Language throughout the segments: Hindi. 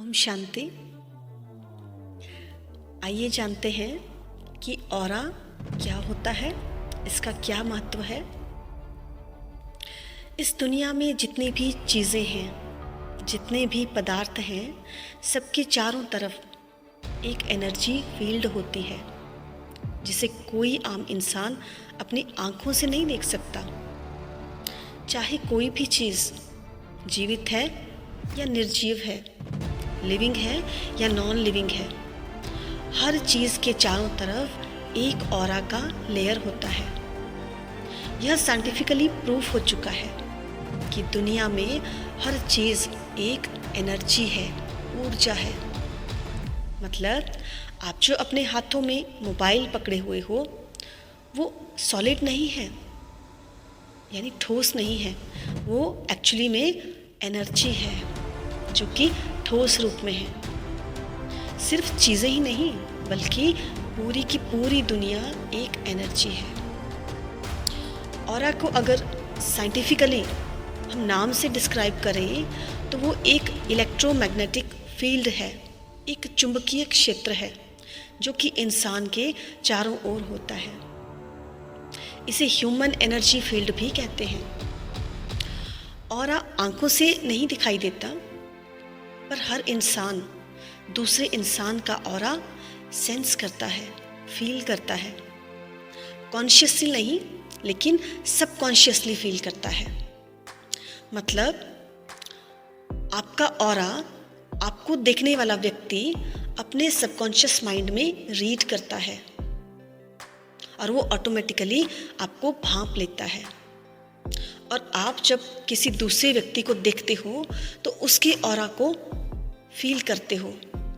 ओम शांति। आइए जानते हैं कि ऑरा क्या होता है, इसका क्या महत्व है। इस दुनिया में जितनी भी चीज़ें हैं, जितने भी पदार्थ हैं, सबके चारों तरफ एक एनर्जी फील्ड होती है जिसे कोई आम इंसान अपनी आंखों से नहीं देख सकता। चाहे कोई भी चीज़ जीवित है या निर्जीव है, लिविंग है या नॉन लिविंग है, हर चीज़ के चारों तरफ एक ऑरा का लेयर होता है। यह साइंटिफिकली प्रूफ हो चुका है कि दुनिया में हर चीज़ एक एनर्जी है, ऊर्जा है। मतलब आप जो अपने हाथों में मोबाइल पकड़े हुए हो, वो सॉलिड नहीं है, यानी ठोस नहीं है। वो एक्चुअली में एनर्जी है जो कि ठोस रूप में है। सिर्फ चीज़ें ही नहीं, बल्कि पूरी की पूरी दुनिया एक एनर्जी है। ऑरा को अगर साइंटिफिकली हम नाम से डिस्क्राइब करें तो वो एक इलेक्ट्रोमैग्नेटिक फील्ड है, एक चुंबकीय क्षेत्र है जो कि इंसान के चारों ओर होता है। इसे ह्यूमन एनर्जी फील्ड भी कहते हैं। ऑरा आंखों से नहीं दिखाई देता, पर हर इंसान दूसरे इंसान का ऑरा सेंस करता है, फील करता है। कॉन्शियसली नहीं, लेकिन सबकॉन्शियसली फील करता है। मतलब आपका ऑरा आपको देखने वाला व्यक्ति अपने सबकॉन्शियस माइंड में रीड करता है और वो ऑटोमेटिकली आपको भांप लेता है। और आप जब किसी दूसरे व्यक्ति को देखते हो तो उसके ऑरा को फील करते हो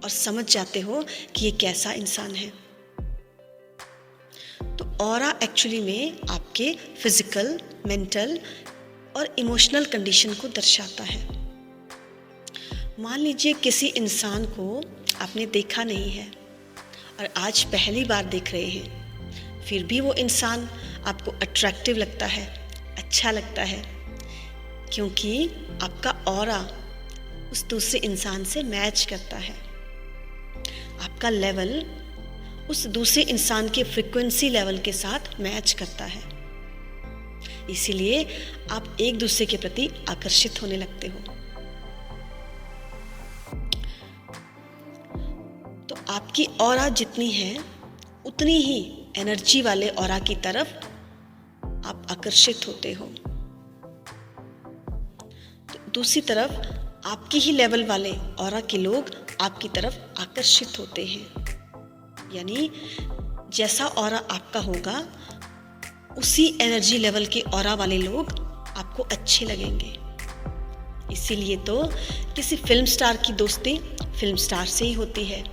और समझ जाते हो कि ये कैसा इंसान है। तो ऑरा एक्चुअली में आपके फिजिकल, मेंटल और इमोशनल कंडीशन को दर्शाता है। मान लीजिए किसी इंसान को आपने देखा नहीं है और आज पहली बार देख रहे हैं, फिर भी वो इंसान आपको अट्रैक्टिव लगता है, अच्छा लगता है, क्योंकि आपका ऑरा उस दूसरे इंसान से मैच करता है। आपका लेवल उस दूसरे इंसान के फ्रीक्वेंसी लेवल के साथ मैच करता है। इसीलिए आप एक दूसरे के प्रति आकर्षित होने लगते हो। तो आपकी ऑरा जितनी है, उतनी ही एनर्जी वाले ऑरा की तरफ आप आकर्षित होते हो। तो दूसरी तरफ आपकी ही लेवल वाले ऑरा के लोग आपकी तरफ आकर्षित होते हैं। यानी जैसा ऑरा आपका होगा, उसी एनर्जी लेवल के ऑरा वाले लोग आपको अच्छे लगेंगे। इसीलिए तो किसी फिल्म स्टार की दोस्ती फिल्म स्टार से ही होती है,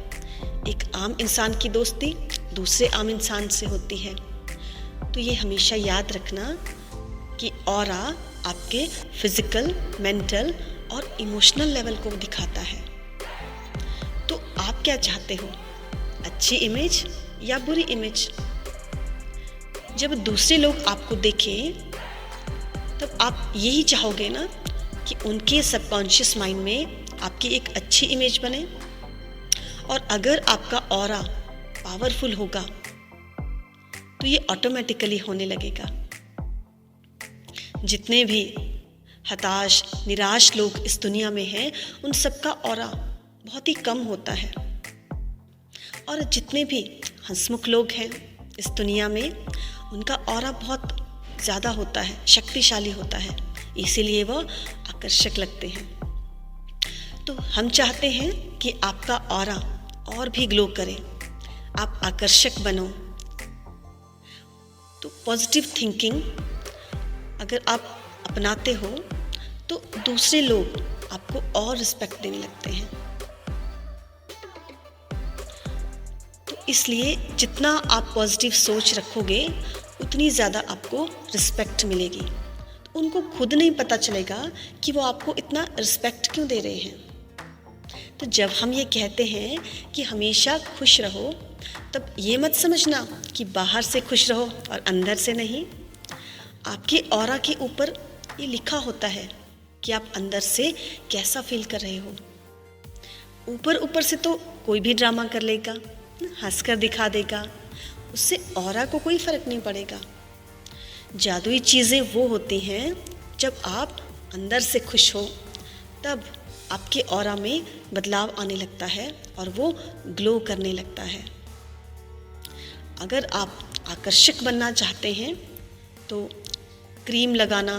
एक आम इंसान की दोस्ती दूसरे आम इंसान से होती है। तो ये हमेशा याद रखना कि ऑरा आपके फिजिकल, मेंटल और इमोशनल लेवल को दिखाता है। तो आप क्या चाहते हो, अच्छी इमेज या बुरी इमेज? जब दूसरे लोग आपको देखें तब आप यही चाहोगे ना कि उनके सबकॉन्शियस माइंड में आपकी एक अच्छी इमेज बने। और अगर आपका ऑरा पावरफुल होगा तो ये ऑटोमेटिकली होने लगेगा। जितने भी हताश, निराश लोग इस दुनिया में हैं, उन सबका ऑरा बहुत ही कम होता है। और जितने भी हंसमुख लोग हैं इस दुनिया में, उनका ऑरा बहुत ज़्यादा होता है, शक्तिशाली होता है। इसीलिए वो आकर्षक लगते हैं। तो हम चाहते हैं कि आपका ऑरा और भी ग्लो करे, आप आकर्षक बनो। तो पॉजिटिव थिंकिंग अगर आप अपनाते हो तो दूसरे लोग आपको और रिस्पेक्ट देने लगते हैं। तो इसलिए जितना आप पॉजिटिव सोच रखोगे, उतनी ज़्यादा आपको रिस्पेक्ट मिलेगी। तो उनको खुद नहीं पता चलेगा कि वो आपको इतना रिस्पेक्ट क्यों दे रहे हैं। तो जब हम ये कहते हैं कि हमेशा खुश रहो, तब ये मत समझना कि बाहर से खुश रहो और अंदर से नहीं। आपके ऑरा के ऊपर ये लिखा होता है कि आप अंदर से कैसा फील कर रहे हो। ऊपर ऊपर से तो कोई भी ड्रामा कर लेगा, हंसकर दिखा देगा, उससे ऑरा को कोई फर्क नहीं पड़ेगा। जादुई चीज़ें वो होती हैं जब आप अंदर से खुश हो, तब आपके ऑरा में बदलाव आने लगता है और वो ग्लो करने लगता है। अगर आप आकर्षक बनना चाहते हैं तो क्रीम लगाना,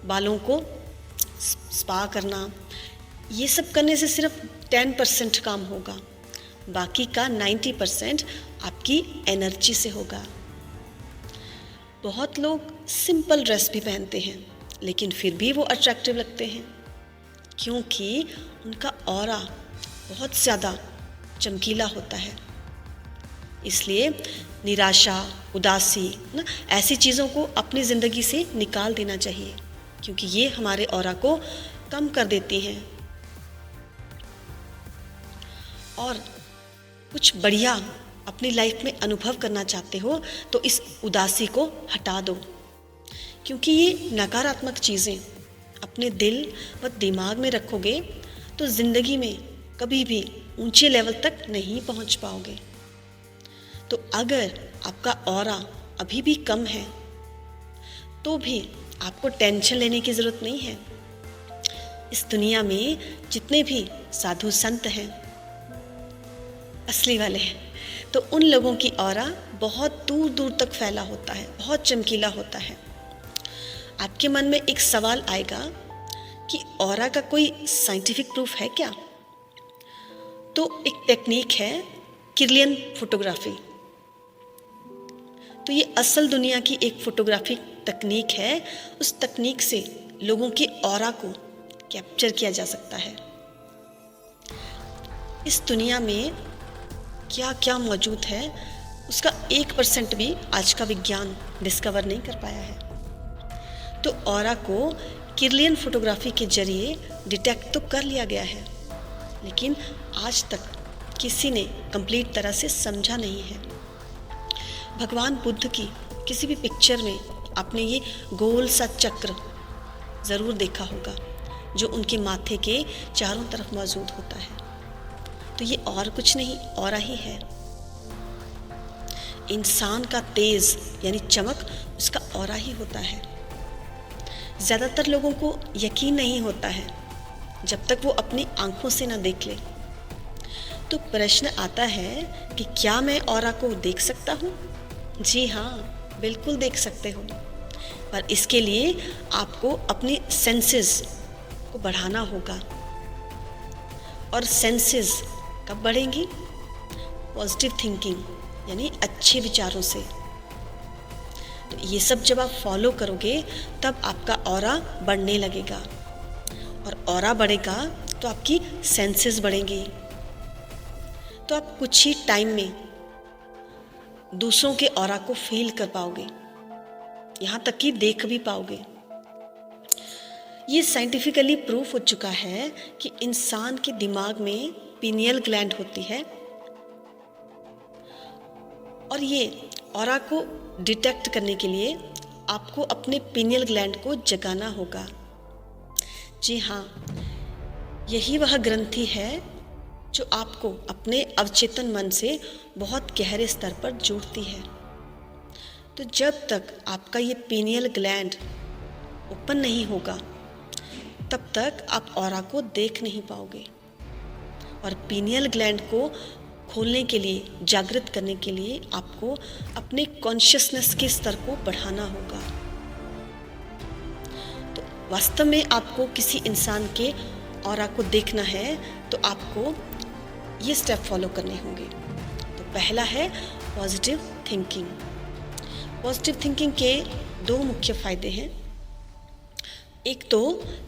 बालों को स्पा करना, ये सब करने से सिर्फ 10% काम होगा, बाकी का 90% आपकी एनर्जी से होगा। बहुत लोग सिंपल ड्रेस भी पहनते हैं लेकिन फिर भी वो अट्रैक्टिव लगते हैं, क्योंकि उनका ऑरा बहुत ज़्यादा चमकीला होता है। इसलिए निराशा, उदासी ना, ऐसी चीज़ों को अपनी ज़िंदगी से निकाल देना चाहिए, क्योंकि ये हमारे ऑरा को कम कर देती हैं। और कुछ बढ़िया अपनी लाइफ में अनुभव करना चाहते हो तो इस उदासी को हटा दो, क्योंकि ये नकारात्मक चीज़ें अपने दिल व दिमाग में रखोगे तो ज़िंदगी में कभी भी ऊंचे लेवल तक नहीं पहुंच पाओगे। तो अगर आपका ऑरा अभी भी कम है तो भी आपको टेंशन लेने की ज़रूरत नहीं है। इस दुनिया में जितने भी साधु संत हैं, असली वाले हैं, तो उन लोगों की ऑरा बहुत दूर दूर तक फैला होता है, बहुत चमकीला होता है। आपके मन में एक सवाल आएगा कि ऑरा का कोई साइंटिफिक प्रूफ है क्या? तो एक टेक्निक है किरलियन फोटोग्राफी। तो ये असल दुनिया की एक फोटोग्राफी तकनीक है। उस तकनीक से लोगों के ऑरा को कैप्चर किया जा सकता है। इस दुनिया में क्या क्या मौजूद है उसका 1% भी आज का विज्ञान डिस्कवर नहीं कर पाया है। तो ऑरा को किरलियन फोटोग्राफी के जरिए डिटेक्ट तो कर लिया गया है, लेकिन आज तक किसी ने कंप्लीट तरह से समझा नहीं है। भगवान बुद्ध की किसी भी पिक्चर में आपने ये गोल सा चक्र ज़रूर देखा होगा जो उनके माथे के चारों तरफ मौजूद होता है। तो ये और कुछ नहीं, ऑरा ही है। इंसान का तेज यानी चमक उसका ऑरा ही होता है। ज़्यादातर लोगों को यकीन नहीं होता है जब तक वो अपनी आंखों से ना देख ले। तो प्रश्न आता है कि क्या मैं ऑरा को देख सकता हूँ? जी हाँ, बिल्कुल देख सकते हो, पर इसके लिए आपको अपनी सेंसेस को बढ़ाना होगा। और सेंसेस कब बढ़ेंगी? पॉजिटिव थिंकिंग यानी अच्छे विचारों से। तो ये सब जब आप फॉलो करोगे तब आपका ऑरा बढ़ने लगेगा, और ऑरा बढ़ेगा तो आपकी सेंसेस बढ़ेंगी। तो आप कुछ ही टाइम में दूसरों के ऑरा को फील कर पाओगे, यहाँ तक कि देख भी पाओगे। ये साइंटिफिकली प्रूफ हो चुका है कि इंसान के दिमाग में पीनियल ग्लैंड होती है, और ये ऑरा को डिटेक्ट करने के लिए आपको अपने पीनियल ग्लैंड को जगाना होगा। जी हाँ, यही वह ग्रंथि है जो आपको अपने अवचेतन मन से बहुत गहरे स्तर पर जोड़ती है। तो जब तक आपका ये पीनियल ग्लैंड ओपन नहीं होगा तब तक आप ऑरा को देख नहीं पाओगे। और पीनियल ग्लैंड को खोलने के लिए, जागृत करने के लिए आपको अपने कॉन्शियसनेस के स्तर को बढ़ाना होगा। तो वास्तव में आपको किसी इंसान के ऑरा को देखना है तो आपको ये स्टेप फॉलो करने होंगे। तो पहला है पॉजिटिव थिंकिंग। पॉजिटिव थिंकिंग के दो मुख्य फायदे हैं। एक तो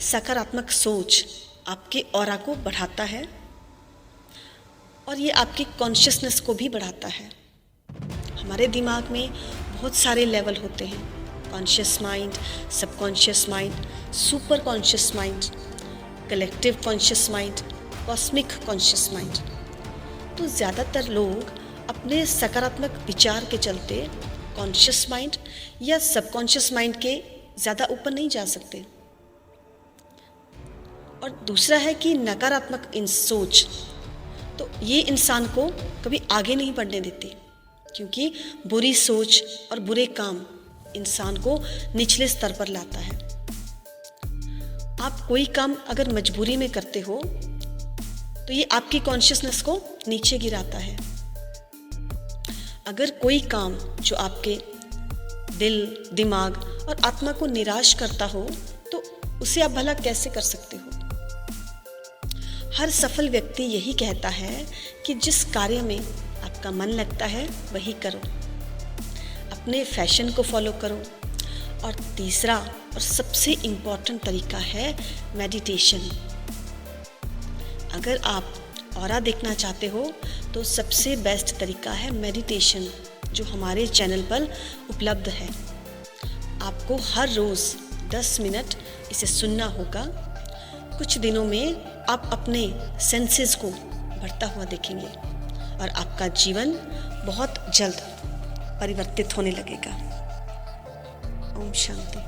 सकारात्मक सोच आपके ऑरा को बढ़ाता है, और ये आपकी कॉन्शियसनेस को भी बढ़ाता है। हमारे दिमाग में बहुत सारे लेवल होते हैं, conscious mind, subconscious mind, super conscious mind, collective conscious mind, cosmic conscious mind. तो ज़्यादातर लोग अपने सकारात्मक विचार के चलते कॉन्शियस माइंड या सबकॉन्शियस माइंड के ज़्यादा ऊपर नहीं जा सकते। और दूसरा है कि नकारात्मक इन सोच, तो ये इंसान को कभी आगे नहीं बढ़ने देती, क्योंकि बुरी सोच और बुरे काम इंसान को निचले स्तर पर लाता है। आप कोई काम अगर मजबूरी में करते हो तो ये आपकी कॉन्शियसनेस को नीचे गिराता है। अगर कोई काम जो आपके दिल, दिमाग और आत्मा को निराश करता हो तो उसे आप भला कैसे कर सकते हो? हर सफल व्यक्ति यही कहता है कि जिस कार्य में आपका मन लगता है वही करो, अपने फैशन को फॉलो करो। और तीसरा और सबसे इम्पॉर्टेंट तरीका है मेडिटेशन। अगर आप ऑरा देखना चाहते हो तो सबसे बेस्ट तरीका है मेडिटेशन, जो हमारे चैनल पर उपलब्ध है। आपको हर रोज़ 10 मिनट इसे सुनना होगा। कुछ दिनों में आप अपने सेंसेस को बढ़ता हुआ देखेंगे और आपका जीवन बहुत जल्द परिवर्तित होने लगेगा। ओम शांति।